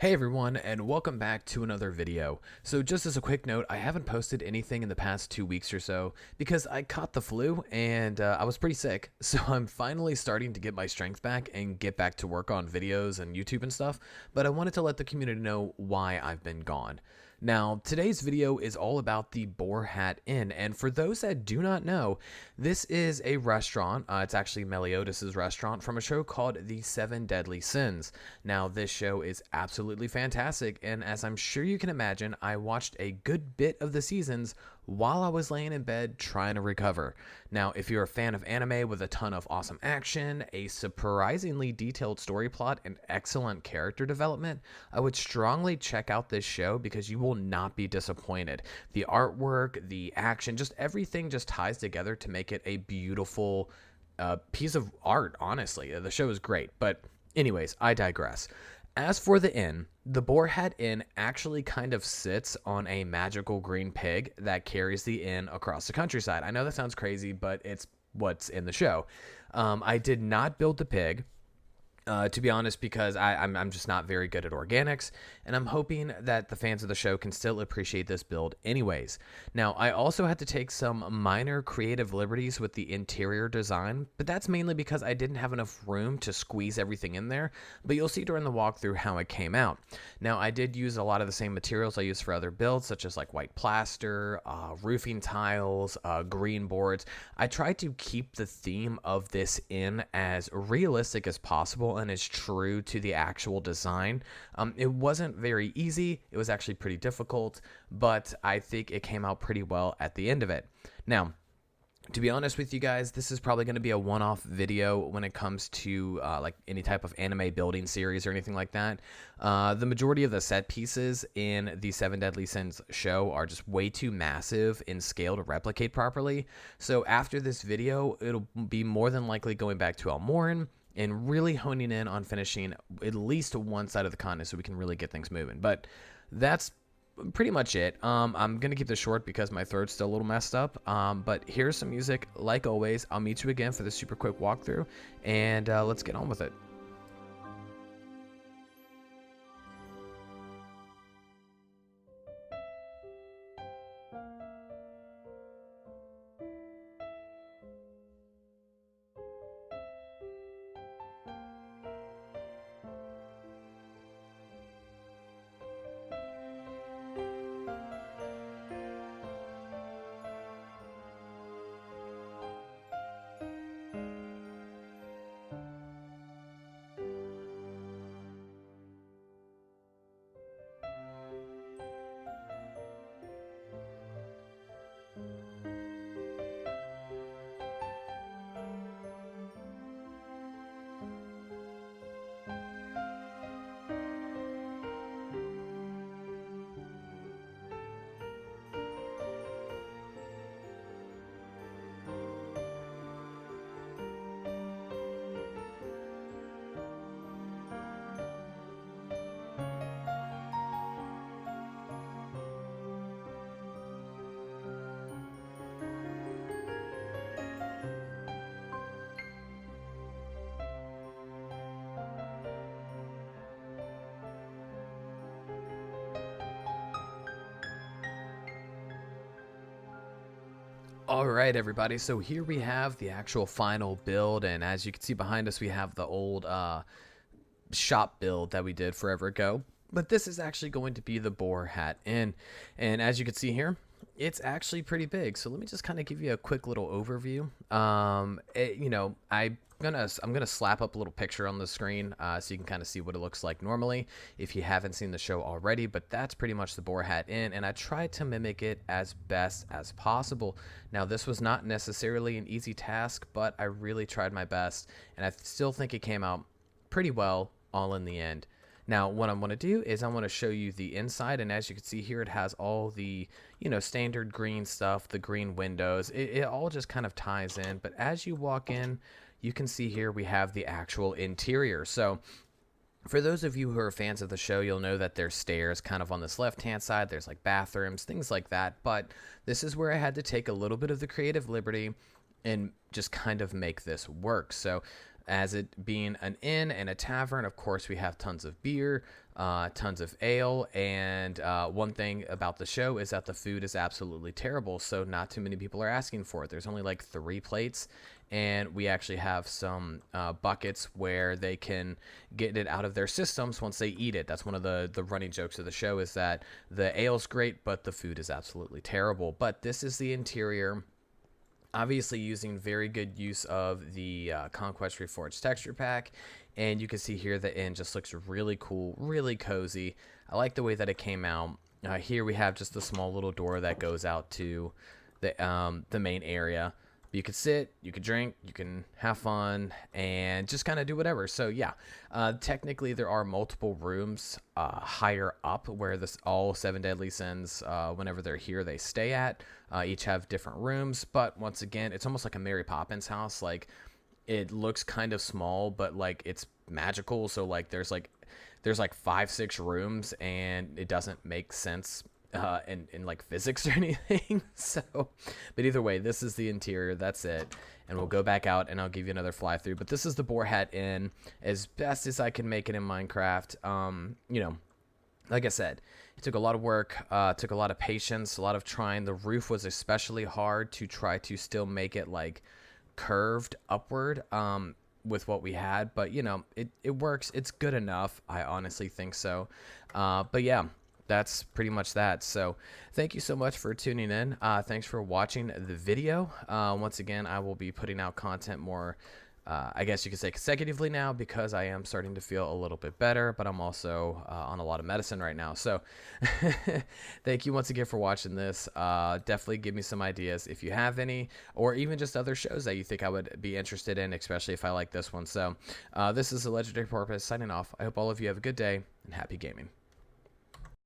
Hey everyone, and welcome back to another video. So just as a quick note, I haven't posted anything in the past 2 weeks or so because I caught the flu and I was pretty sick. So I'm finally starting to get my strength back and get back to work on videos and YouTube and stuff, but I wanted to let the community know why I've been gone. Now, today's video is all about the Boar Hat Inn, and for those that do not know, this is a restaurant. It's actually Meliodas' restaurant from a show called The Seven Deadly Sins. Now, this show is absolutely fantastic, and as I'm sure you can imagine, I watched a good bit of the seasons while I was laying in bed trying to recover. Now, if you're a fan of anime with a ton of awesome action, a surprisingly detailed story plot, and excellent character development, I would strongly check out this show because you will not be disappointed. The artwork, the action, just everything just ties together to make it a beautiful piece of art, honestly. The show is great, but anyways, I digress. As for the inn, the Boar Hat Inn actually kind of sits on a magical green pig that carries the inn across the countryside. I know that sounds crazy, but it's what's in the show. I did not build the pig. To be honest, because I'm just not very good at organics, and I'm hoping that the fans of the show can still appreciate this build anyways. Now, I also had to take some minor creative liberties with the interior design, but that's mainly because I didn't have enough room to squeeze everything in there, but you'll see during the walkthrough how it came out. Now, I did use a lot of the same materials I use for other builds, such as like white plaster, roofing tiles, green boards. I tried to keep the theme of this inn as realistic as possible and is true to the actual design. It wasn't very easy. It was actually pretty difficult, but I think it came out pretty well at the end of it. Now, to be honest with you guys, this is probably going to be a one-off video when it comes to like any type of anime building series or anything like that. The majority of the set pieces in the Seven Deadly Sins show are just way too massive in scale to replicate properly. So after this video, it'll be more than likely going back to Almorin and really honing in on finishing at least one side of the continent so we can really get things moving. But that's pretty much it. I'm gonna keep this short because my throat's still a little messed up. But here's some music. Like always, I'll meet you again for the super quick walkthrough, and let's get on with it. All right, everybody. So here we have the actual final build, and as you can see behind us, we have the old shop build that we did forever ago. But this is actually going to be the Boar Hat Inn, and as you can see here, it's actually pretty big. So let me just kind of give you a quick little overview. I'm gonna slap up a little picture on the screen so you can kind of see what it looks like normally if you haven't seen the show already. But that's pretty much the Boar Hat Inn, and I tried to mimic it as best as possible. Now, this was not necessarily an easy task, but I really tried my best, and I still think it came out pretty well all in the end. Now, what I'm going to do is I want to show you the inside, and as you can see here, it has all the, standard green stuff, the green windows. It all just kind of ties in, but as you walk in, you can see here we have the actual interior. So for those of you who are fans of the show, you'll know that there's stairs kind of on this left-hand side. There's like bathrooms, things like that. But this is where I had to take a little bit of the creative liberty and just kind of make this work. So as it being an inn and a tavern, of course, we have tons of beer. tons of ale, and one thing about the show is that the food is absolutely terrible, so not too many people are asking for it. There's only like 3 plates, and we actually have some buckets where they can get it out of their systems once they eat it. That's one of the running jokes of the show, is that the ale's great, but the food is absolutely terrible. But this is the interior. Obviously using very good use of the Conquest Reforged texture pack, and you can see here the inn just looks really cool, really cozy. I like the way that it came out. Here we have just a small little door that goes out to the main area. You could sit, you could drink, you can have fun, and just kind of do whatever. So yeah, technically there are multiple rooms higher up where all 7 Deadly Sins, whenever they're here, they stay at. Each have different rooms, but once again, it's almost like a Mary Poppins house. Like, it looks kind of small, but like it's magical. So like there's like 5-6 rooms, and it doesn't make sense in like physics or anything. So, but either way, this is the interior. That's it, and we'll go back out and I'll give you another fly through. But this is the Boar Hat Inn, as best as I can make it in Minecraft. You know, like I said, it took a lot of work, took a lot of patience, a lot of trying. The roof was especially hard to try to still make it like curved upward with what we had, but you know, it works. It's good enough. I honestly think so. But yeah, that's pretty much that. So thank you so much for tuning in. Thanks for watching the video. Once again, I will be putting out content more, I guess you could say consecutively now, because I am starting to feel a little bit better, but I'm also on a lot of medicine right now. So thank you once again for watching this. Definitely give me some ideas if you have any, or even just other shows that you think I would be interested in, especially if I like this one. So this is a Legendary Porpoise signing off. I hope all of you have a good day and happy gaming.